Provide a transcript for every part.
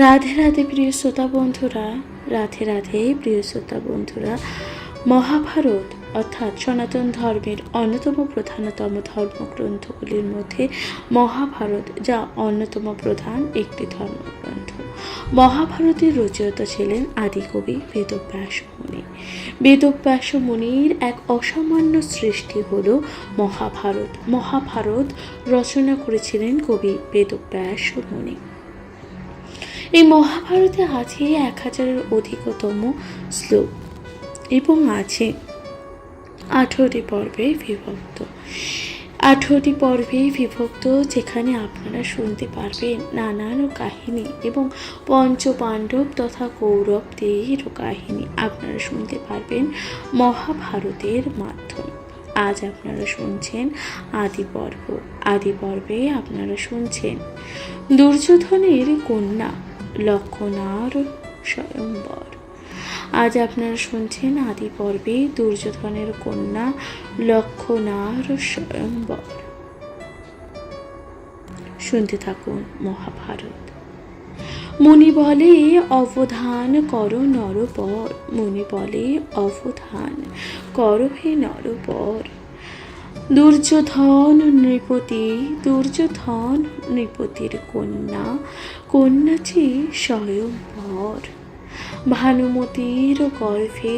রাধে রাধে প্রিয় শ্রোতা বন্ধুরা, রাধে রাধে প্রিয় শ্রোতা বন্ধুরা। মহাভারত অর্থাৎ সনাতন ধর্মের অন্যতম প্রধানতম ধর্মগ্রন্থগুলির মধ্যে মহাভারত, যা অন্যতম প্রধান একটি ধর্মগ্রন্থ। মহাভারতের রচয়িতা ছিলেন আদিকবি বেদব্যাস মুনি। বেদব্যাস মুনির এক অসামান্য সৃষ্টি হল মহাভারত। মহাভারত রচনা করেছিলেন কবি বেদব্যাস মুনি। এই মহাভারতে আছে 1000-এর অধিকতম শ্লোক এবং আছে 18টি পর্বে বিভক্ত। 18টি পর্বে বিভক্ত, যেখানে আপনারা শুনতে পারবেন নানান কাহিনী এবং পঞ্চপাণ্ডব তথা কৌরবদের কাহিনী আপনারা শুনতে পারবেন মহাভারতের মাধ্যমে। আজ আপনারা শুনছেন আদি পর্ব। আদি পর্বে আপনারা শুনছেন দুর্যোধনের কন্যা লক্ষণার স্বয়ম্বর। আজ আপনারা শুনছেন আদি পর্বে দুর্যোধনের কন্যা লক্ষণার স্বয়ম্বর। শুনতে থাকুন মহাভারত। মুনি বলে অবধান করো নরপর, মুনি বলে অবধান করো হে নরপর। দুর্যোধন নৃপতির কন্যা, কন্যাচি স্বয়ম্বর। ভানুমতির গর্ভে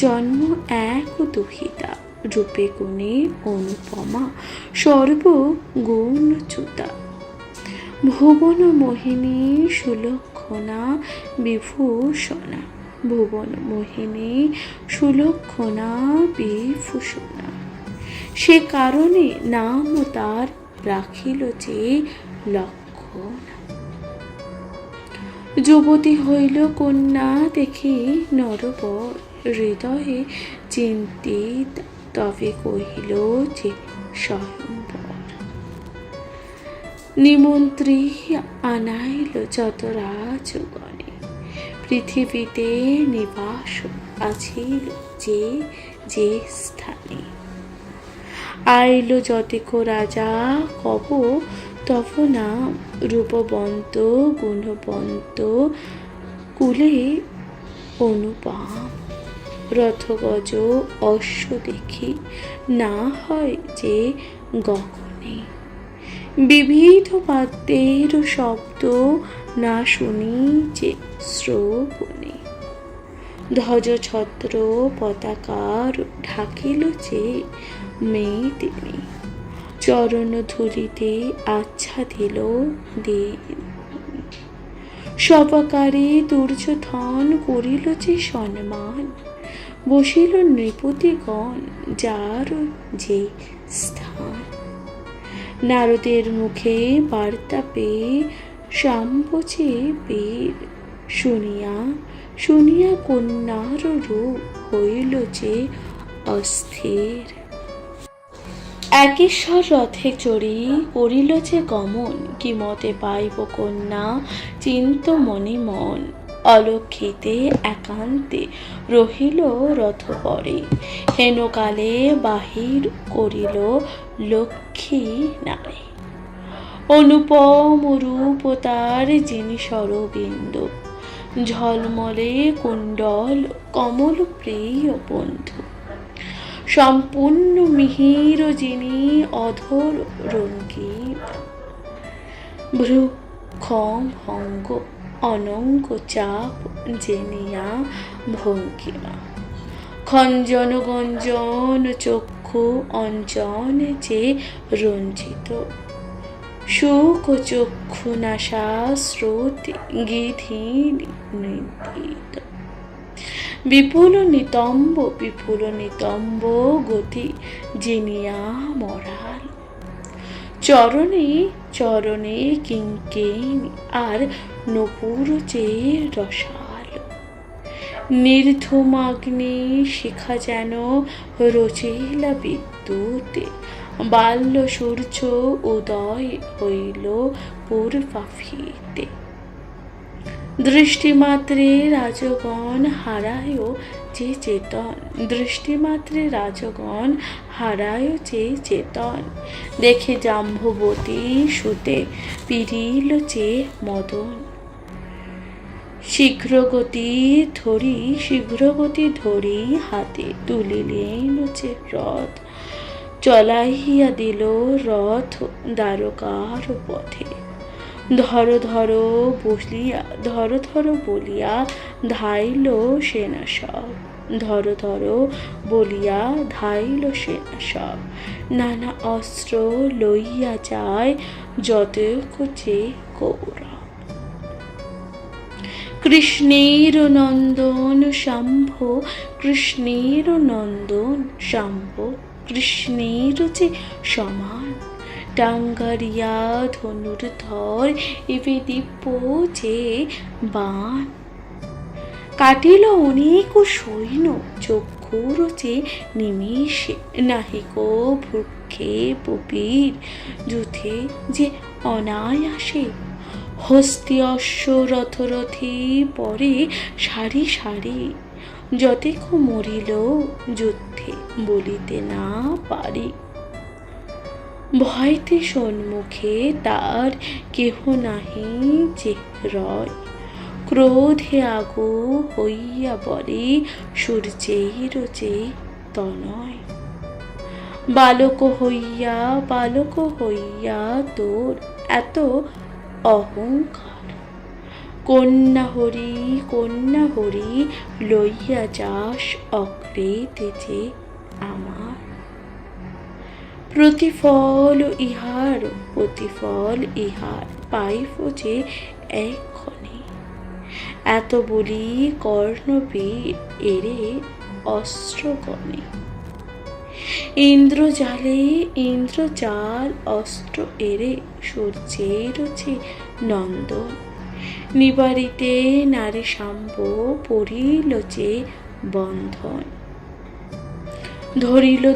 জন্ম এক দুহিতা, রূপে গুণে অনুপমা সর্বগুণচ্যুতা। ভুবন মোহিনী সুলক্ষণা বিভূষণা, ভুবন মোহিনী সুলক্ষণা বিভূষণা। সে কারণে নাম তার রাখিল যে লক্ষণা। যুবতী হইল কন্যা দেখি নরবর, হৃদয়ে চিন্তিত তবে কহিল যে স্বয়ম্বর। নিমন্ত্রী আনাইল যত রাজগণে, পৃথিবীতে নিবাস আছিল যে যে স্থানে। আইল যতেক রাজা কব তব নাম, রূপবন্ত গুণবন্ত কুলে অনুপম। রথগজ অশ্ব দেখি না হয় যে গগনে, বিবিধ বাদ্যের শব্দ না শুনি যে শ্রবণে। ধ্বজ ছত্র পতাকার ঢাকিল যে মেদিনী, চরণ ধুলিতে আচ্ছাদিল দিন। সবাকারে দুর্যোধন করিল যে সম্মান, বসিল নৃপতিগণ যার যে স্থান। নারদের মুখে বার্তা পেয়ে সাম্বচে বীর, শুনিয়া কন্যার রূপ হইল যে অস্থির। একেশ্বর রথে চড়ি করিল যে গমন, কি মতে পাইব কন্যা চিন্ত মনে মন। অলক্ষিতে একান্তে রহিল রথ পরে, হেনকালে বাহির করিল লক্ষ্মী নারী। অনুপম রূপ তার যিনি সরবিন্দু, ঝলমলে কুণ্ডল কমল প্রিয় বন্ধু। সম্পূর্ণ মিহির যিনি অধর রঙ্গিত, ভ্রূক্ষম ভঙ্গ অনঙ্গ চাপ জেনিয়া ভঙ্গিমা। খঞ্জন গঞ্জন চক্ষু অঞ্জন যে রঞ্জিত, সুখ চক্ষু নাসা শ্রুতি গিধি নিন্দিত। বিপুল নিতম্ব গতি জিনিয়া মরাল, চরণে চরণে কিঙ্কিণী আর নপুর যে রসাল। নির্ধূমাগ্নি শিখা যেন রচিলা বিদ্যুতে, বাল্য সূর্য উদয় হইল পূর্বাভিতে। দৃষ্টিমাত্রে রাজগণ হারায় যে চেতন, দৃষ্টিমাত্রে রাজগণ হারায় যে চেতন। দেখে জাম্ববতী সুতে পিরিল যে মদন, শীঘ্রগতি ধরি হাতে তুলিলেন যে রথ, চলাইয়া দিল রথ দ্বারকার পথে। ধরো ধরো বলিয়া ধাইল সেনা সব, ধরো বলিয়া ধাইল সেনা সব। নানা অস্ত্র লইয়া যায় যত কোচে কৌরব। কৃষ্ণের নন্দন শাম্ভ, কৃষ্ণের যে সমান। টাঙ্গারিয়া ধনুর্ধর এবে দিব্য যে বাণ। কাটিল অনেক সৈন্য চক্ষুর যে নিমিষে, নাহিক ভ্রুক্ষে বীর যুথে যে অনায়াসে। হস্তি অশ্ব রথরথী পরে সারি সারি, যতেক মরিল যুদ্ধে বলিতে না পারি। ভয়তে সম্মুখে তার কেহ নাহি যে রয়, ক্রোধে আগু হইয়া বলে সূর্যের যে তনয়। বালক হইয়া তোর এত অহংকার, কন্যা হরি লইয়া যাস অকৃতে যে আমার। প্রতিফল ইহার পাইব যে এক্ষণে। এত বলি কর্ণবীর এরে অস্ত্রগণে। ইন্দ্রজাল অস্ত্র এরে সূর্যের যে নন্দন। নিবারিতে নারী শাম্ব পড়িল যে বন্ধন। ধরিল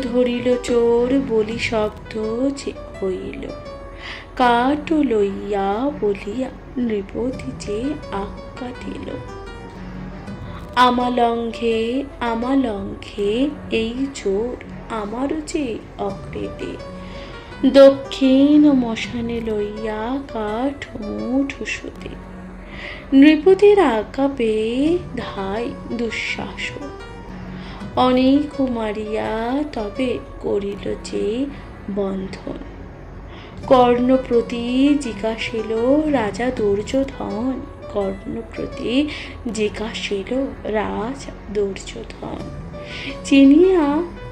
চোর বলি শব্দ যে হইল, কাঠ লইয়া বলিয়া নৃপতি যে আজ্ঞা দিল। আমালঙ্ঘে এই চোর আমার যে অকৃতে। দক্ষিণ মশানে লইয়া কাঠ মুঠ সুতে। নৃপতির আজ্ঞা পেয়ে ধাই দুঃশাসন, অনেক মারিয়া তবে করিল যে বন্ধন। কর্ণপ্রতি জিজ্ঞাসিল রাজা দুর্যোধন,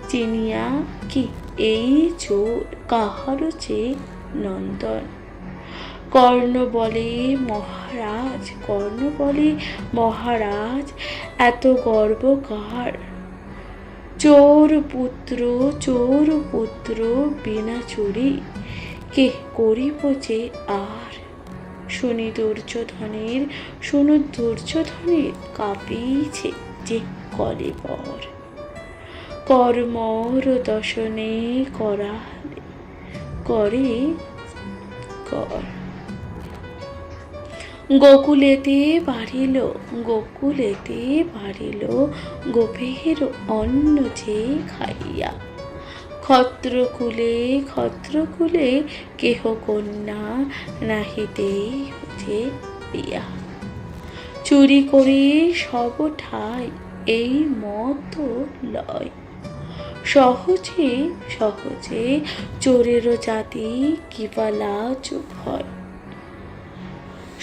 চিনিয়া কি এই চোর কাহার যে নন্দন। কর্ণ বলে মহারাজ এত গর্ব কার। চোর পুত্র বিনা চুরি কে করিব যে আর। শুনি দুর্যোধনের কাঁপিছে যে কলেবর। কর্মর দশনে করে কর। গোকুলেতে বাড়িল গোপের অন্ন যে খাইয়া। ক্ষত্রকুলে কেহ কন্যা নাহিতে যে বিয়া। চুরি করে সব ঠাই এই মত লয়, সহজে চোরের জাতি কিবা লাজ ভয়।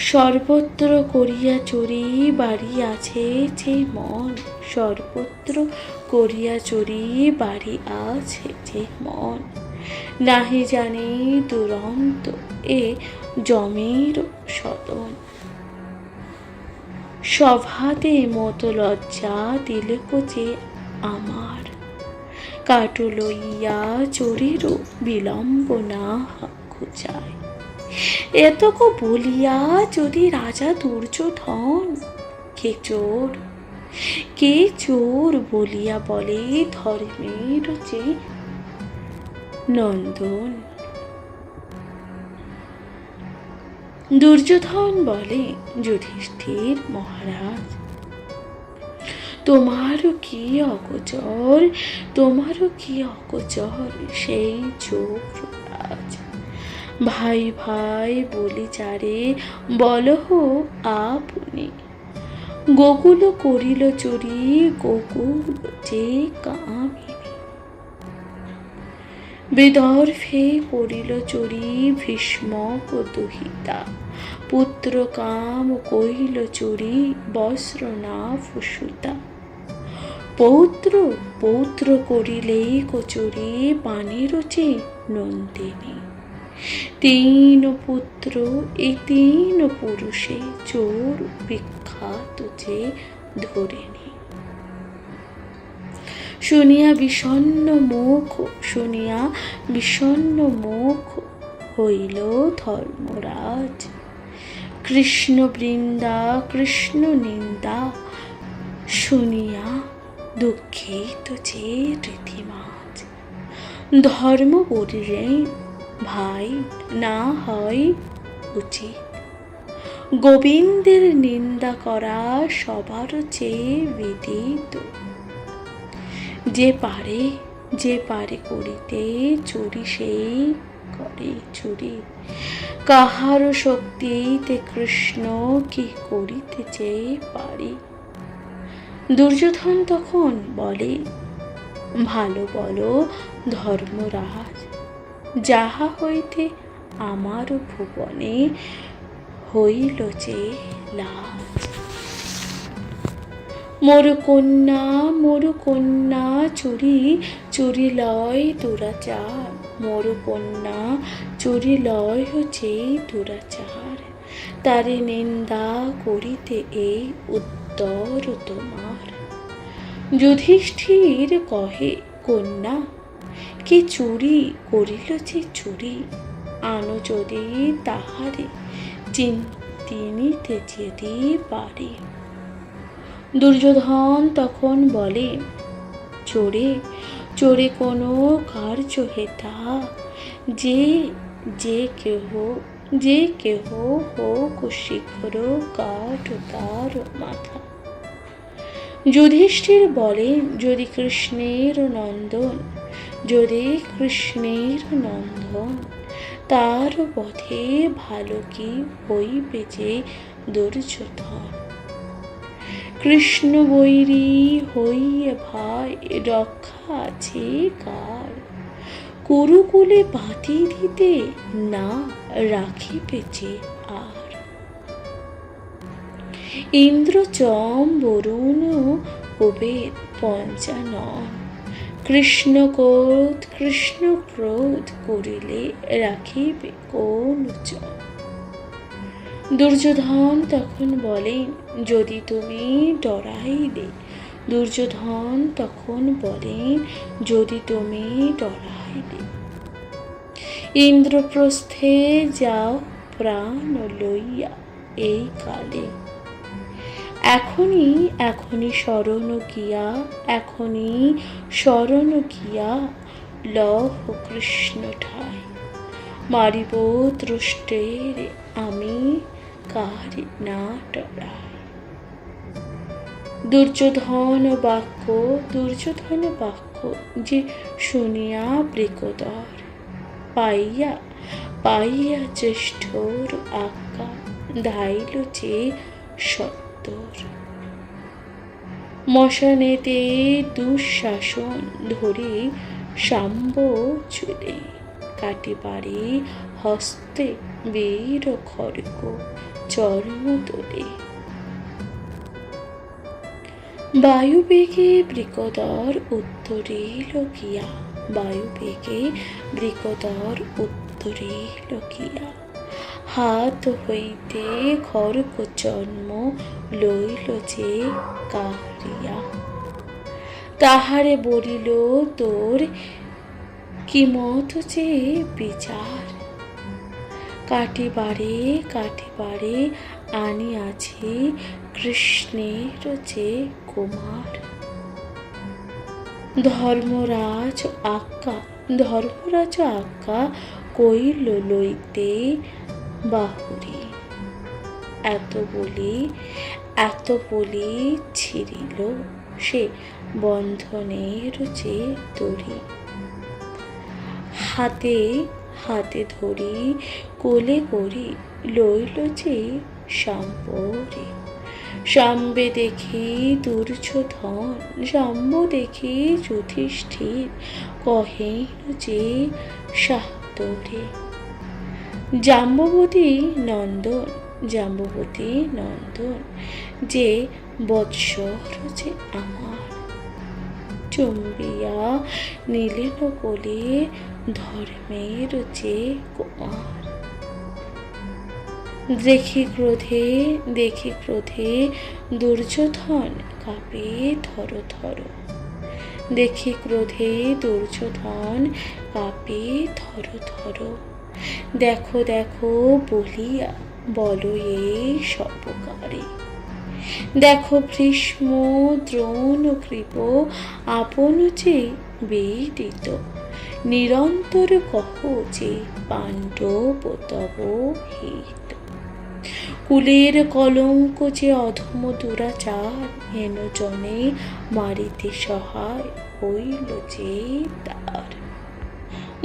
সর্বত্র করিয়া চুরি বাড়ি আছে যে মন, নাহি জানি দুরন্ত এ জমের সদন। সভাতে মত লজ্জা তিলক যে আমার। কাটু লইয়া চোরের বিলম্ব না খুঁজায়। এতক বলিয়া যদি রাজা দুর্যোধন কে চোর বলিয়া বলে ধর্মের যে নন্দন। দুর্যোধন বলে যুধিষ্ঠির মহারাজ, তোমারও কি অগোচর সেই চোর রাজ। ভাই বলি যারে বলহ আপনি, গোকুল করিল চুরি, গোকুল যে কামিনী। বিদর্ভে করিল চুরি, ভীষ্মক দুহিতা। পুত্র কাম কহিল চুরি, বস্ত্রনাভ সুতা। পৌত্র পৌত্র করিলে কচুরি, পানির চে নন্দিনী। তিন পুত্র এই তিন পুরুষে, চোর বিখ্যাত যে ধরিনি। শুনিয়া বিষণ্ণ মুখ, শুনিয়া বিষণ্ণ মুখ হইল ধর্মরাজ। কৃষ্ণ বৃন্দা কৃষ্ণ নিন্দা, শুনিয়া দুঃখিত যে রীতিমাজ। ধর্ম বলিলেন, ভাই না হয় উচিত, গোবিন্দের নিন্দা করা সবার চেয়ে বিদিত। যে পারে করিতে চুরি, সেই করে চুরি। কাহার শক্তিতে কৃষ্ণ কি করিতে যে পারে। দুর্যোধন তখন বলে, ভালো বলো ধর্মরাজ, যাহা হইতে আমার ভুবনে হইল যে লাজ। মোর কন্যা চুরি, চুরি লয় দুরাচার। মোর কন্যা চুরি লয় হচ্ছে দুরাচার। তারে নিন্দা করিতে এই উত্তর তোমার। যুধিষ্ঠির কহে, কন্যা কে চুরি করিল যে চুরি, আনো যদি তাহারে চিন্তিনিতে যদি পারে। দুর্যোধন তখন বলে, চোরে চোরে কোনো কার্য হেতা, যে কেহ হোক শীঘ্র কাট তার মাথা। যুধিষ্ঠির বলে, যদি কৃষ্ণের নন্দন, তার পথে ভালো কি হইবে যে দুর্যোধন। কৃষ্ণ বৈরী হইয়ে ভাই, রক্ষা আছে কার। কুরুকুলে বাতি দিতে না রাখিবে যে আর। ইন্দ্র যম বরুণ কুবের পঞ্চানন, কৃষ্ণ ক্রোধ করিলে রাখিবে কোন জন। দুর্যোধন তখন বলেন, যদি তুমি ডরাইলে। দুর্যোধন তখন বলেন, যদি তুমি ডরাইলে। ইন্দ্রপ্রস্থে যাও প্রাণ লইয়া এই কালে। এখনই শরণ গিয়া লহ কৃষ্ণ ঠাই। মারিব দ্রষ্টের আমি কাহারি না ডরাই। দুর্যোধন বাক্য যে শুনিয়া বৃকোদর, পাইয়া জ্যেষ্ঠর আজ্ঞা, ধাইল যে সত্তর। মশানেতে দুঃশাসন ধরে শাম্ব চুলে, কাটিবারে হস্তে বীর খড়গ চর্ম তোলে। বায়ুবেগে বৃকোদর উত্তরিল গিয়া, হাত হইতে খড়গ জন্ম লইল যে কাহারিয়া। তাহারে বলিল, তোর কি মত যে বিচার। কাটিবারে আনিয়াছি কৃষ্ণের যে কুমার। ধর্মরাজ আজ্ঞা কইল লইতে বাহুরি। এত বলি ছিঁড়িল সে বন্ধনের যে দড়ি। হাতে ধরি কোলে করি লইল যে শাম্বরে। সাম্বে দেখি দুর্যোধন, সাম্য দেখি যুধিষ্ঠির, কহেন যে সাদরে। জাম্ববতী নন্দন, জাম্ববতী নন্দন, যে বৎসর যে আমার। চুম্বিয়া নিলেন কোলে ধর্মের যে কুমার। দেখি ক্রোধে দুর্যোধন কাঁপে থর থর। দেখি ক্রোধে দুর্যোধন কাঁপে থর থর। দেখো দেখো বলিয়া বলো এই সপকারে। দেখো ভীষ্ম দ্রোণ কৃপ আপন যে বেদিত, নিরন্তর কহ যে পাণ্ডব তব হিত। কুলের কলঙ্ক যে অধম দুরাচার, হেন জনে মারিতে সহায় হইল যে তার।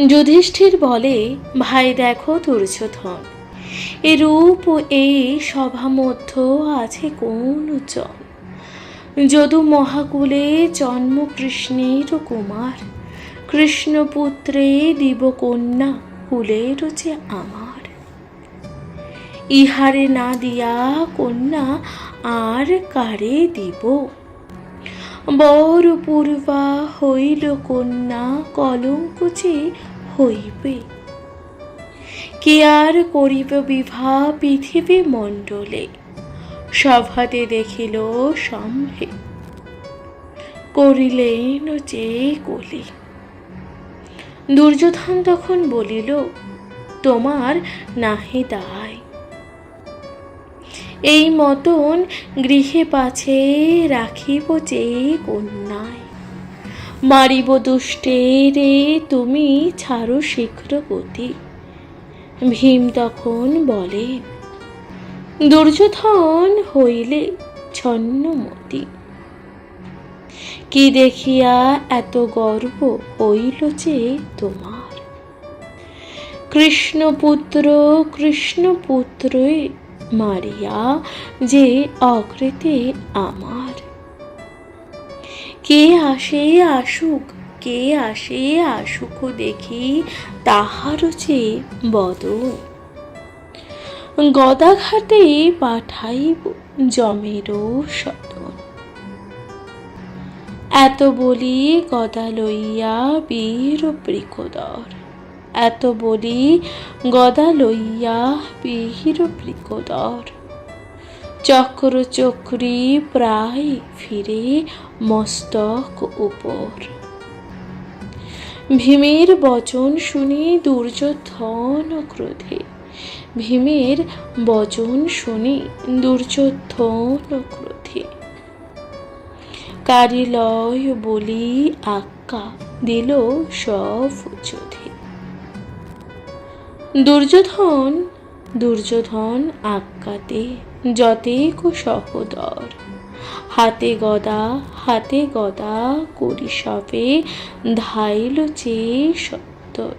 যুধিষ্ঠির বলে, ভাই দেখো দুর্যোধন, এ রূপ ও এই সভা মধ্য আছে কোন জন? যদু মহাকুলে জন্ম কৃষ্ণের কুমার, কৃষ্ণপুত্রে দিব কন্যা কুলের যে আমার। ইহারে না দিয়া কন্যা আর কারে দিব? বর পূর্বা হইল কন্যা কলঙ্ক যে হইবে। কে আর করিব বিভা পৃথিবী মণ্ডলে? সভাতে দেখিল সম্ভে করিলেন যে কলি। দুর্যোধন তখন বলিল, তোমার নাহি দায়, এই মতন গৃহে পাছে রাখিব যে কন্যায়। মারিব দুষ্টে রে তুমি ছাড়ো শীঘ্র গতি। ভীম তখন বলেন, দুর্যোধন হইলে ছন্নমতি। কি দেখিয়া এত গর্ব হইল যে তোমার? কৃষ্ণপুত্রে মারিয়া যে অকৃতে আমার। কে আসে আসুক দেখি তাহার যে বদন। গদাঘাটে পাঠাইব যমেরও সদন। এত বলি গদা লইয়া বীর বৃকোদর, এত বলি গদা লইয়া বীর বৃকোদর। চক্রী প্রায় ফিরে মস্তক উপর। ভীমের বচন শুনি দুর্যোধন ক্রোধে, ভীমের বচন শুনি দুর্যোধন ক্রোধে। কারিলয় বলি আজ্ঞা দিল সব যোধে। দুর্যোধন আজ্ঞাতে যতেক সহোদর। হাতে গদা করি সবে ধাইল যে সত্তর।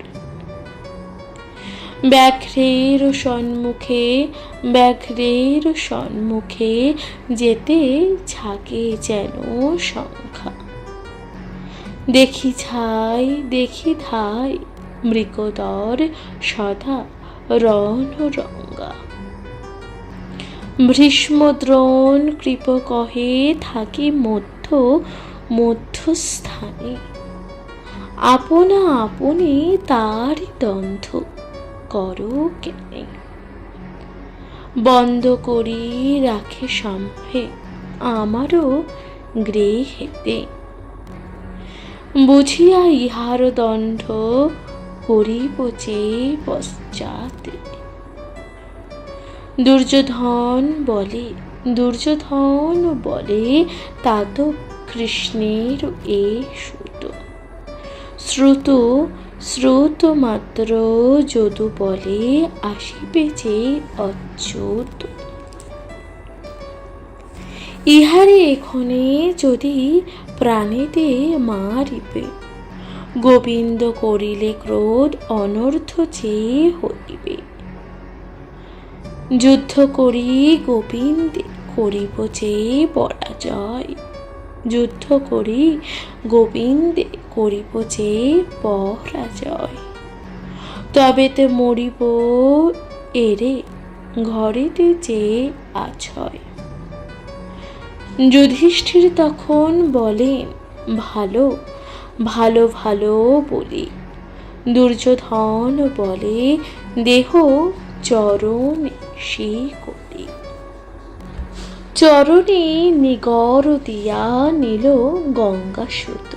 ব্যাঘ্রের সম্মুখে যেতে ঝাঁকে যেন সংখ্যা। দেখি ধাই মৃগদর সদা রণরঙ্গা। ভীষ্ম দ্রোণ কৃপ কহে থাকি মধ্যস্থানে। আপনি তারি দ্বন্দ্ব করো কেনে? বন্ধ করি রাখে সম্ভে আমারও গৃহেতে। বুঝিয়া ইহার দণ্ড করিব যে পশ্চাতে। দুর্যোধন বলে তা তো কৃষ্ণের এ শ্রুত মাত্র যদু বলে আসিবে যে অচ্যুত। ইহারে এখনে যদি প্রাণীতে মারিবে, গোবিন্দ করিলে ক্রোধ অনর্থ যে হইবে। যুদ্ধ করি গোবিন্দে করিব যে পরাজয়, যুদ্ধ করি গোবিন্দে করিব যে পরাজয়। তবেতে মরিব এরে ঘরেতে যে আছয়। যুধিষ্ঠির তখন বলেন ভালো ভালো ভালো বলি। দুর্যোধন বলে দেহ চরণ শিকলি। চরণে নিগর দিয়া নিল গঙ্গা সুত,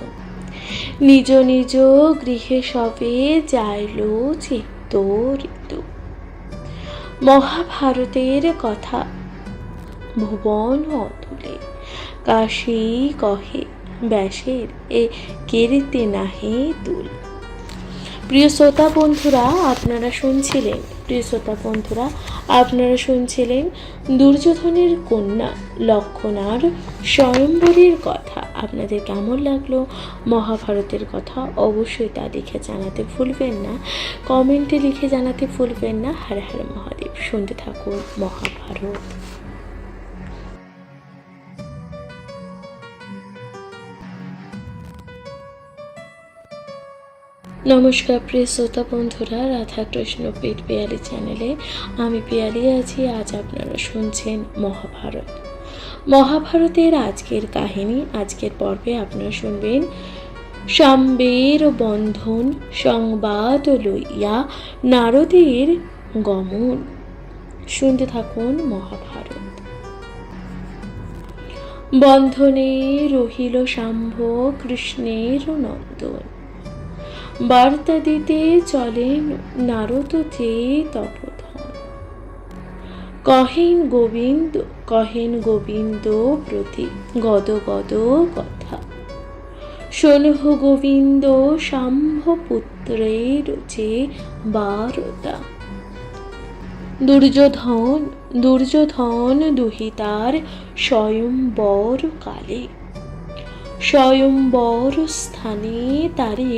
নিজ নিজ গৃহে সবে যাইল চিত্তরিত। মহাভারতের কথা ভুবন অতুলে, কাশী কহে ব্যাসের এ কীর্তি নাহি তুল। প্রিয় শ্রোতা বন্ধুরা আপনারা শুনছিলেন দুর্যোধনের কন্যা লক্ষণার স্বয়ম্বরের কথা। আপনাদের কেমন লাগলো মহাভারতের কথা অবশ্যই তা লিখে জানাতে ভুলবেন না, কমেন্টে লিখে জানাতে ভুলবেন না। হর হর মহাদেব। শুনতে থাকুন মহাভারত। নমস্কার প্রিয় শ্রোতা বন্ধুরা, রাধাকৃষ্ণ পেট পিয়ালি চ্যানেলে আমি পিয়ালি আছি। আজ আপনারা শুনছেন মহাভারতের আজকের কাহিনী। আজকের পর্বে আপনারা শুনবেন সাম্বের বন্ধন সংবাদ লইয়া নারদের গমন। শুনতে থাকুন মহাভারত। বন্ধনে রহিল শাম্ভ কৃষ্ণের নন্দন, বার্তা দিতে চলেন নারদ যে তপোধন। কহেন গোবিন্দ প্রতি গদ গদ কথা, শোনহ গোবিন্দ শাম্ভ পুত্রের যে বারতা। দুর্যোধন দুহিতার স্বয়ম্বর কালে, স্বয়ম্বর স্থানে তারে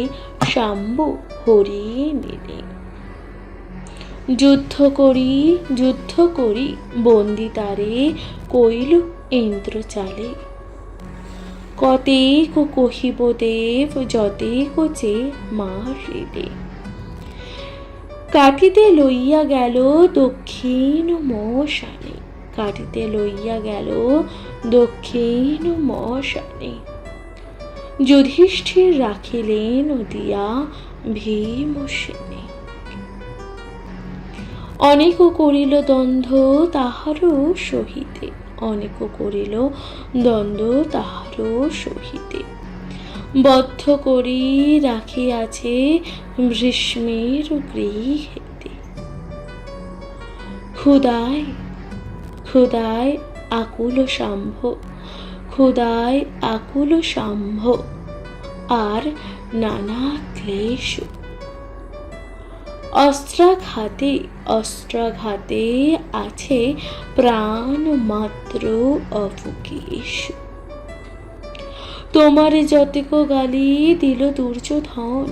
শাম্ব হরিয়ে নিলে। যুদ্ধ করি বন্দি তারে কইল ইন্দ্রচালে। কতেক কহিব দেব যতেক যে মারিলে। কাটিতে লইয়া গেল দক্ষিণ মশানে। যুধিষ্ঠির রাখিলেন দিয়া ভীমসেনে। অনেক করিল দ্বন্দ্ব তাহারও সহিতে, বদ্ধ করি রাখিয়াছে ভীষ্মের গৃহেতে। ক্ষুদায় আকুল শাম্ভ আর নানা ক্লেশ। অস্ত্রাঘাতে আছে প্রাণ মাত্র অবকেশ। তোমার যতেক গালি দিল দুর্যোধন,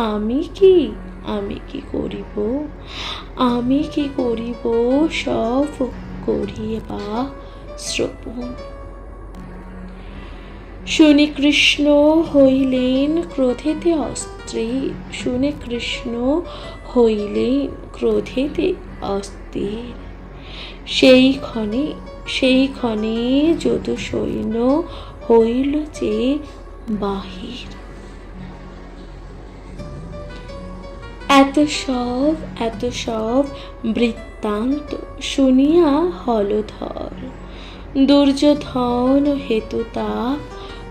আমি কি করিব সব করিবা শ্রবণ। শুনে কৃষ্ণ হইলেন ক্রোধেতে অস্থির। সেই ক্ষণে যদু সৈন্য হইল যে বাহির। এত সব বৃত্তান্ত শুনিয়া হলধর, দুর্যোধন হেতু তা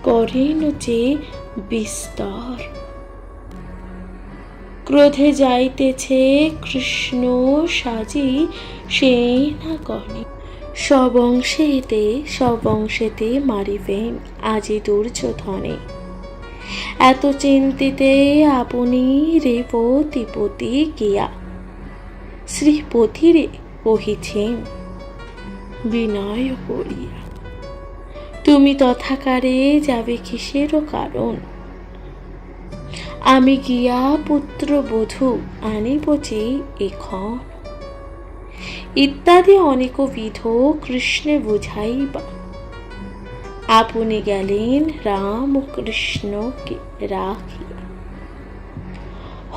করেন যে বিস্তর। ক্রোধে যাইতেছে কৃষ্ণ সাজি সেনাগণে, সবংশেতে মারিবেন আজি দুর্যোধনে। এত চিন্তিতে আপনি রেবতীপতি গিয়া শ্রীপতিরে কহিছেন বিনয় করিয়া, তুমি তথাকারে যাবে কিসের কারণ। আমি গিয়া পুত্র বধূ আনিব যে এখন, ইত্যাদি অনেকবিধ কৃষ্ণে বুঝাইবা। আপনি গেলেন রাম ও কৃষ্ণকে রাখিয়া,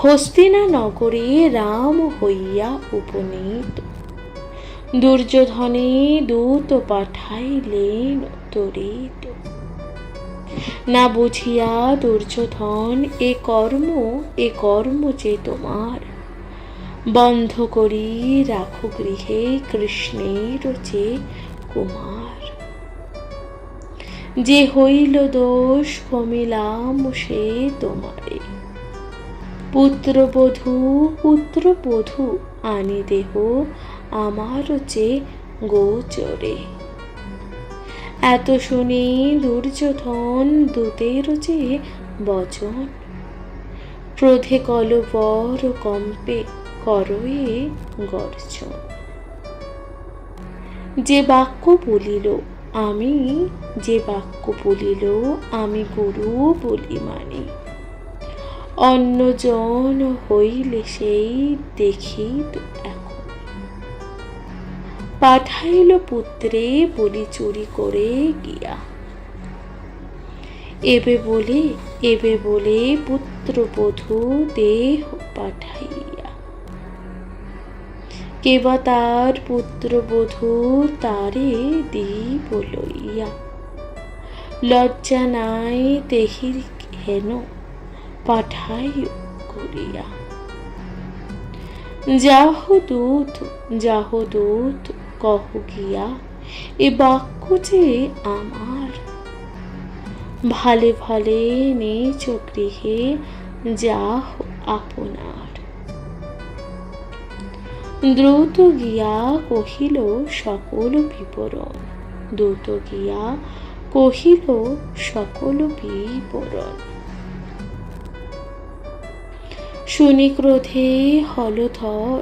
হস্তিনা নগরে রাম হইয়া উপনীত। দুর্যোধনে দূত পাঠাইলেন তরিত, না বুঝিয়া দুর্যোধন এ কর্ম যে তোমার, বন্ধ করি রাখো গৃহে কৃষ্ণের যে কুমার। যে হইল দোষ কমিলাম সে তোমারে, পুত্রবধূ আনি দেহ আমার যে গোচরে। এত শুনে দুর্যোধন দূতের যে বচন, ক্রোধে কলবর কম্পে করয়ে গর্জন। যে বাক্য বলিল আমি গুরু বলি মানি, অন্যজন হইলে সেই দেখিত এখন। পাঠাইল পুত্রে বলি চুরি করে গিয়া, এবে বলে পুত্রবধূ দেহ পাঠাইয়া। কেবা তার পুত্রবধূ তারে দিব লইয়া, লজ্জা নাই তেহির হেন পাঠাই করিয়া। যাহ দূত কহ গিয়া, এ বাক্য যে আমার, ভালে ভালে নিজ গৃহে যাহ আপনার। দ্রুত গিয়া কহিল সকল বিবরণ। শুনি ক্রোধে হলধর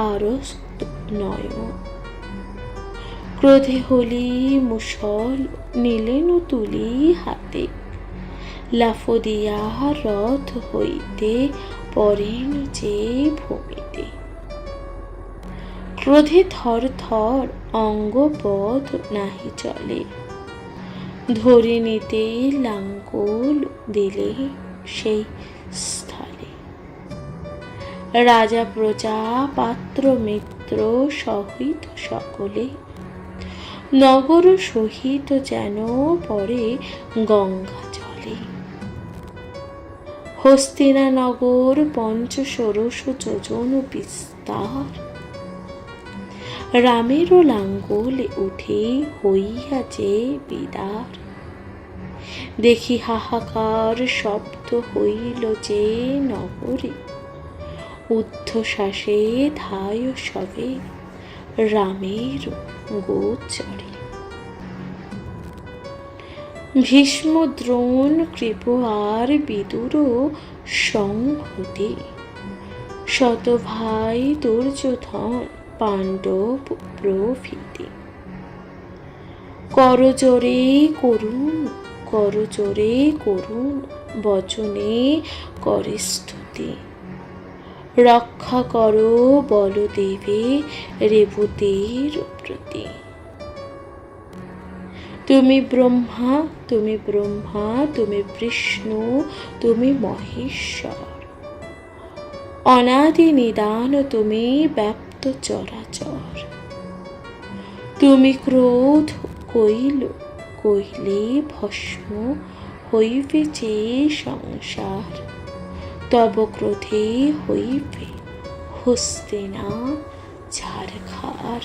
আরস্ত নয়ন, ক্রোধে হলি মুষল নিলেন তুলি হাতে। লাফ দিয়া রথ হইতে পড়েন যে ভূমিতে, ক্রোধে থর থর অঙ্গপথ নাহি চলে। ধরে নিতে লাঙ্গল দিলে সেই স্থলে, রাজা প্রজা পাত্র মিত্র সহিত সকলে, নগর সহিত যেন পরে গঙ্গা জলে। হস্তিনা নগর ৫ষোড়শ যোজন বিস্তার, রামেরও লাঙ্গলে উঠে হইয়া যে বিদার। দেখি হাহাকার শব্দ হইল যে নগরে, ঊর্ধ্বশ্বাসে ধায় সবে রামের গোচরে। ভীষ্ম দ্রোণ কৃপ আর বিদুর সংহতি, শত ভাই দুর্যোধন পাণ্ডব প্রভৃতি। করজোরে করুণ বচনে করে স্তুতি, রক্ষা করো বলদেবে রেবতীর প্রতি। তুমি ব্রহ্মা তুমি বিষ্ণু তুমি মহেশ্বর, অনাদি নিদান তুমি ব্যাপ্ত চরাচর। তুমি ক্রোধ কইলে ভস্ম হইবে যে সংসার, তব ক্রোধে হইবে হস্তিনা ছারখার।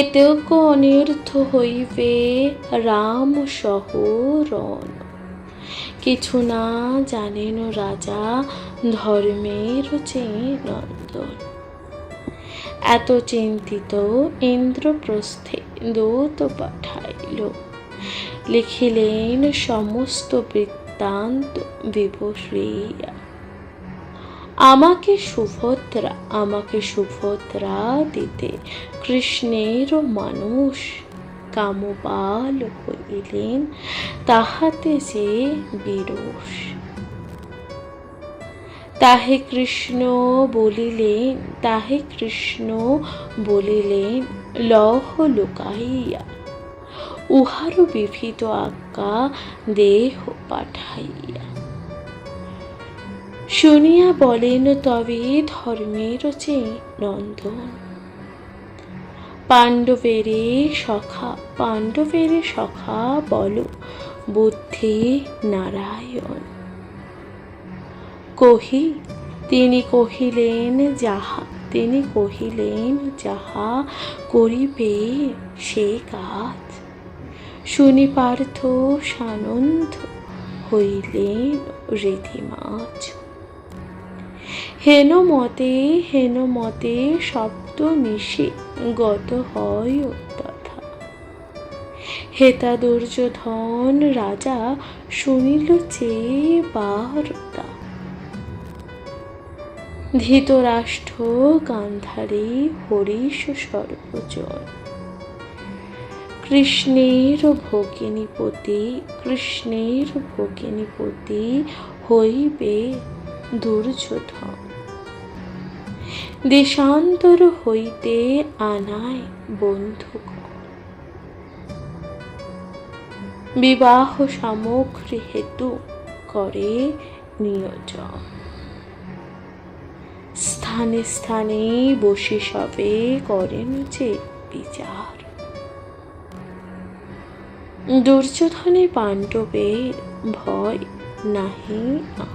এতেও অনর্থ হইবে রাম সহ রণ, কিছু না জানেন রাজা ধর্মের যে নন্দন। এত চিন্তিত ইন্দ্রপ্রস্থে দূত পাঠাইল, লিখিলেন সমস্ত বৃত্তান্ত বিবর্ণিয়া। আমাকে সুভদ্রা দিতে কৃষ্ণের মানুষ, কামবাল হইলেন, তাহাতে যে বিরোষ। তাহে কৃষ্ণ বলিলেন, তাহে কৃষ্ণ বলিলেন, লহ লুকাইয়া উহারও বিবিধ আজ্ঞা দেহ পাঠাইয়া। শুনিয়া বলেন তবে ধর্মের যে নন্দন, পাণ্ডবেরে সখা, পাণ্ডবেরে সখা বল বুদ্ধি নারায়ণ। কহি তিনি কহিলেন যাহা, তিনি কহিলেন যাহা করিবে সে কাজ। শুনি পার্থ সানন্দ হইলেন রীতিমাচ। হেন মতে, হেন মতে শব্দ নিশে গত হয় তথা। হেতা দুর্যোধন রাজা শুনিল যে বারতা। ধৃতরাষ্ট্র গান্ধারী হরিশ সর্বজন। কৃষ্ণের ভগিনীপতি, কৃষ্ণের ভগিনীপতি হইবে দুর্যোধন। দেশান্তর হইতে আনায় বন্ধুগণ, বিবাহ সামগ্রী হেতু করে নিয়োজন। স্থানে স্থানে বসে সবে করেন যে বিচার। দুর্যোধনে পাণ্ডবের ভয় নাহি আর।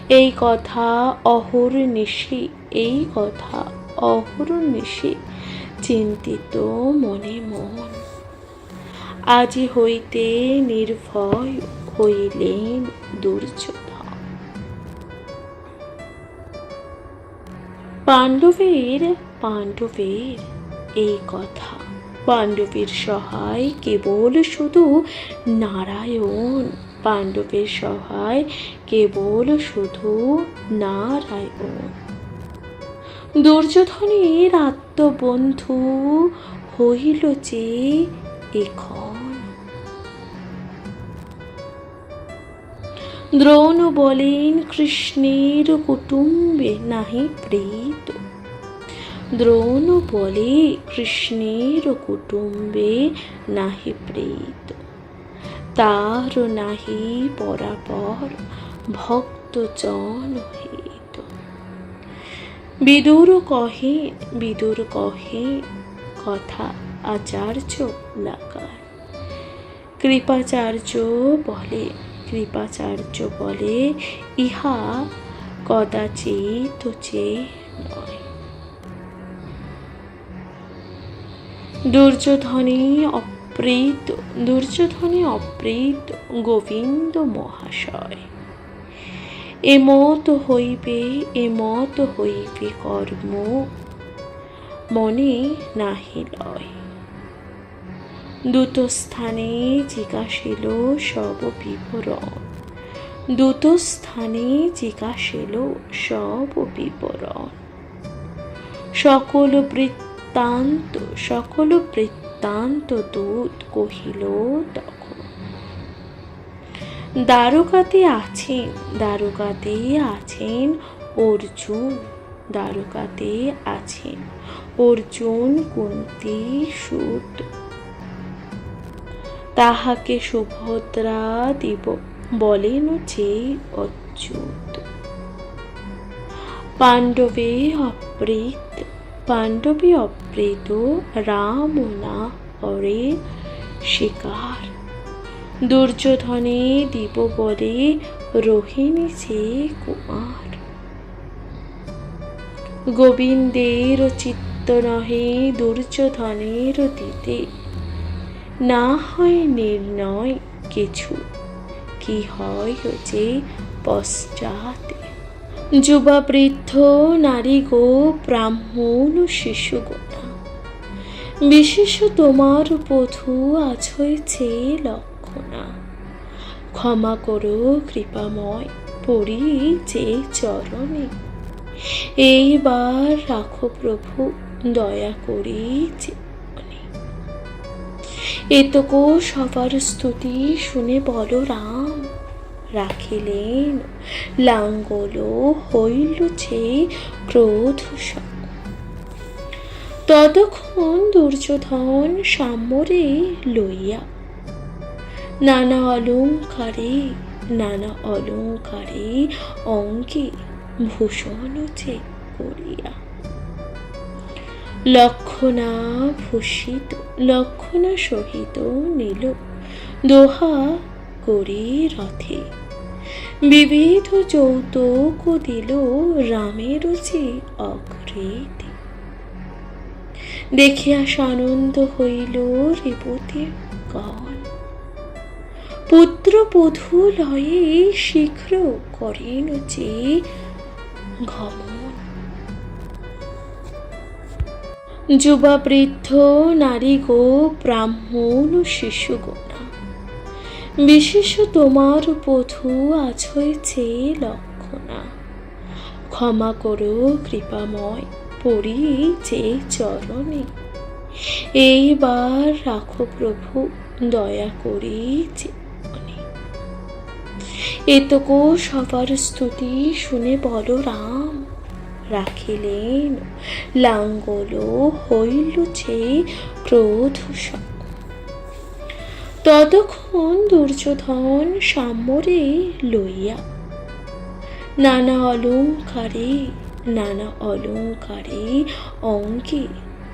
এই কথা অহর্নিশি, এই কথা অহর্নিশি চিন্তিত মনে মন। আজি হইতে নির্ভয় হইলেন দুর্যোধন। পাণ্ডবের এই কথা, পাণ্ডবের সহায় কেবল শুধু নারায়ণ, পাণ্ডবের সহায় কেবল শুধু নারায়ণ। দুর্যোধনের আত্মবন্ধু হইল যে এখন। দ্রোণ বলেন কৃষ্ণের কুটুম্বে নাহি প্রীত। দ্রোণ বলে কৃষ্ণের কুটুম্বে নাহি প্রীত। তার নাহি পরাপর ভক্তজন হিত। বিদুর কহে কথা আচার্য লাগায়। কৃপাচার্য বলে ইহা কদাচিৎ যে নয়। দুর্যোধনে অপ্রীত গোবিন্দ মহাশয়। এমত হইবে কর্ম মনে নাহি লয়। দূতস্থানে জিজ্ঞাসিল সব বিবরণ, দূতস্থানে জিজ্ঞাসিল সব বিবরণ। সকল বৃত্তান্ত দূত কহিল তখন। দ্বারকাতে আছেন অর্জুন, দ্বারকাতে আছেন অর্জুন কুন্তী সুত। তাহাকে সুভদ্রা দিব বলেন যে অচ্যুত। পাণ্ডবে অপ্রীত রাম না করে শিকার। দুর্যোধনে দিব বলে রোহিণী যে কুমার। গোবিন্দের চিত্ত নহে দুর্যোধনের দিতে। না হয় নির্ণয় কিছু, কি হয় যে পশ্চাতে। যুবা বৃদ্ধ নারী গো ব্রাহ্মণ শিশুগণা, বিশেষ তোমার বধূ আজ হয়েছে লক্ষণা। ক্ষমা করো কৃপাময় পড়ি যে চরণে। এইবার রাখো প্রভু দয়া করে যেওনি। এতকো সবার স্তুতি শুনে বলরাম রাখিলেন লাঙ্গল, হইল ছে ক্রোধ সম। ততক্ষণ দুর্যোধন সাম্যরে লইয়া নানা অলঙ্কারে অঙ্গে ভূষণ যে করিয়া লক্ষণা সহিত নীল দোহা করি রথে। বিবিধ যৌতুক দিল রামের যে অগ্রেতে। দেখিয়া সানন্দ হইল রেবতীর গণ, পুত্র বধূ লয়ে শীঘ্র করেন যে গমন। যুবা বৃদ্ধ নারী গো ব্রাহ্মণ শিশুগণা, বিশেষ তোমার বধূ আজ হয়েছে লক্ষণা। ক্ষমা করো কৃপাময় পড়ি যে চরণে, এইবার রাখো প্রভু দয়া করে জীবনে। এতকো সবার স্তুতি শুনে বলরাম রাখিলেন লাঙ্গল, হইল ছে ক্রোধ সম। ততক্ষণ দুর্যোধন সাম্যরে লইয়া নানা অলঙ্কারে অঙ্গে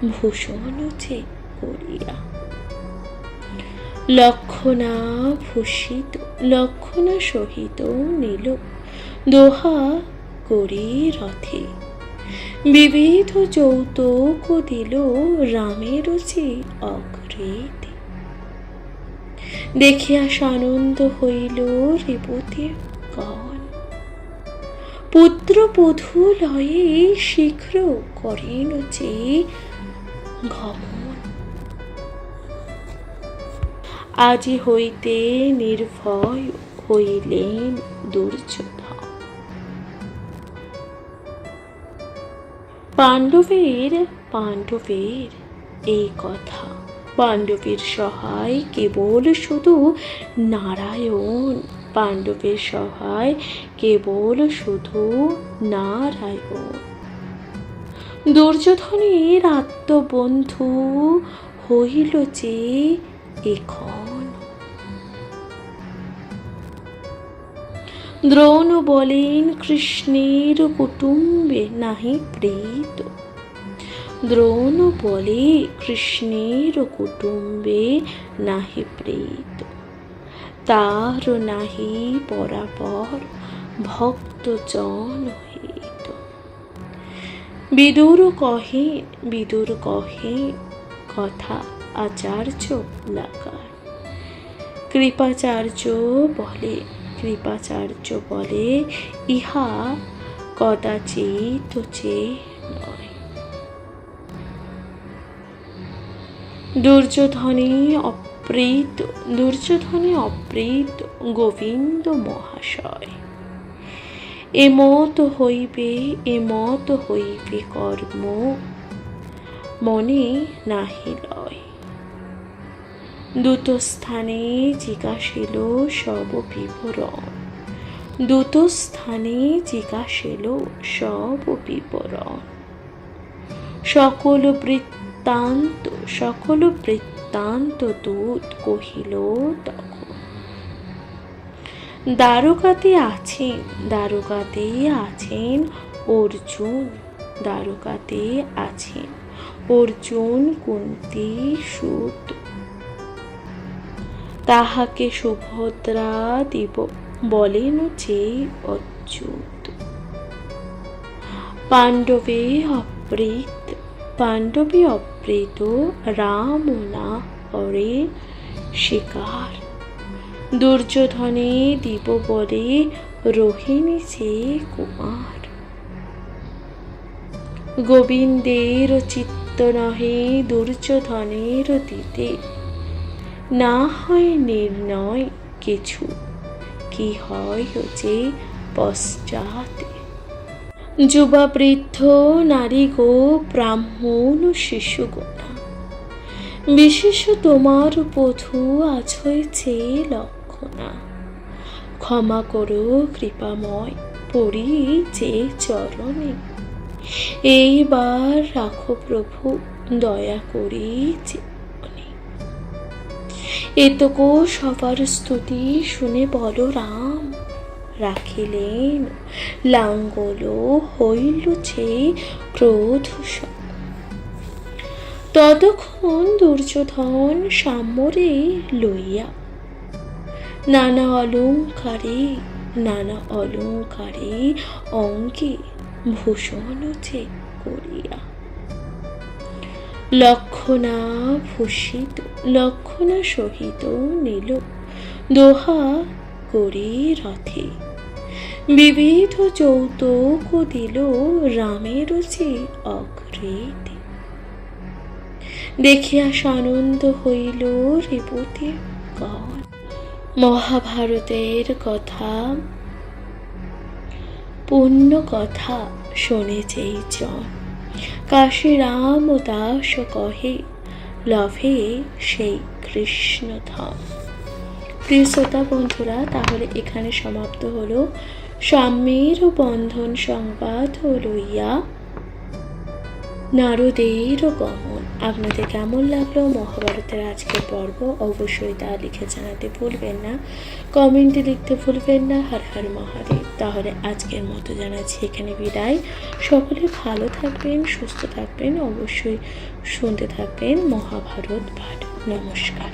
ভূষণ যে করিয়া লক্ষণা সহিত নীল দোহা করি রথে। বিবিধ যৌতুক দিল রামের যে অগ্রেতে। দেখিয়া সানন্দ হইল রেবতীর গণ, পুত্র বধূ লয়ে শীঘ্র করেন যে গমন। আজি হইতে নির্ভয় হইলেন দুর্যোধন। পাণ্ডবের এই কথা, পাণ্ডবের সহায় কেবল শুধু নারায়ণ। পাণ্ডবের সহায় কেবল শুধু নারায়ণ। দুর্যোধনের আত্মবন্ধু হইল যে এখন। দ্রোণ বলেন কৃষ্ণের কুটুম্বে নাহি প্রীত। দ্রোণ বলে কৃষ্ণের কুটুম্বে নাহি প্রীত। তার নাহি পরাপর ভক্তজন হিত। বিদুর কহে কথা আচার্য লাগায়। কৃপাচার্য বলে ইহা কদাচিৎ যে নয়। দুর্যোধনে অপ্রীত গোবিন্দ মহাশয়। এমত হইবে কর্ম মনে নাহি লয়। দূতস্থানে জিজ্ঞাসিল সব বিবরণ। সকল বৃত্তান্ত দূত কহিল তখন। দ্বারকাতে আছেন অর্জুন কুন্তী সুত। তাহাকে সুভদ্রা দিব বলেন যে অচ্যুত। পাণ্ডবে অপ্রীত রাম না করে শিকার। দুর্যোধনে দিব বলে রোহিণী যে কুমার। গোবিন্দের চিত্ত নহে দুর্যোধনের দিতে। না হয় নির্ণয় কিছু, কি হয় যে পশ্চাতে। যুবা বৃদ্ধ নারী গো ব্রাহ্মণ ও শিশুগণা, বিশেষ তোমার বধূ আজ হয়েছে লক্ষণা। ক্ষমা করো কৃপাময় পড়ি যে চরণে, এইবার রাখো প্রভু দয়া করি জীবনে। এতকো সবার স্তুতি শুনে বলো রাম, রাখিলেন লাঙ্গল হইল ছে ক্রোধ সম। ততক্ষণ দুর্যোধন সাম্যরে লইয়া নানা অলঙ্কারে অঙ্গে ভূষণ যে করিয়া, লক্ষণা সহিত নীল দোহা করি রথে। বিবিধ যৌতুক দিল রামের যে অগ্রেতে। দেখিয়া সানন্দ হইল রেবতীর গণ। মহাভারতের কথা পুণ্য কথা শোনে যেই জন, কাশী রাম ও দাস কহে লভে সেই কৃষ্ণ ধাম। প্রিয় শ্রোতা বন্ধুরা, তাহলে এখানে সমাপ্ত হলো সাম্যের বন্ধন সংবাদ লইয়া নারদের গমন। আপনাদের কেমন লাগলো মহাভারতের আজকের পর্ব অবশ্যই তা লিখে জানাতে ভুলবেন না, কমেন্টে লিখতে ভুলবেন না। হর হর মহাদেব। তাহলে আজকের মতো জানাচ্ছি এখানে বিদায়। সকলে ভালো থাকবেন, সুস্থ থাকবেন, অবশ্যই শুনতে থাকবেন মহাভারত পাঠ। নমস্কার।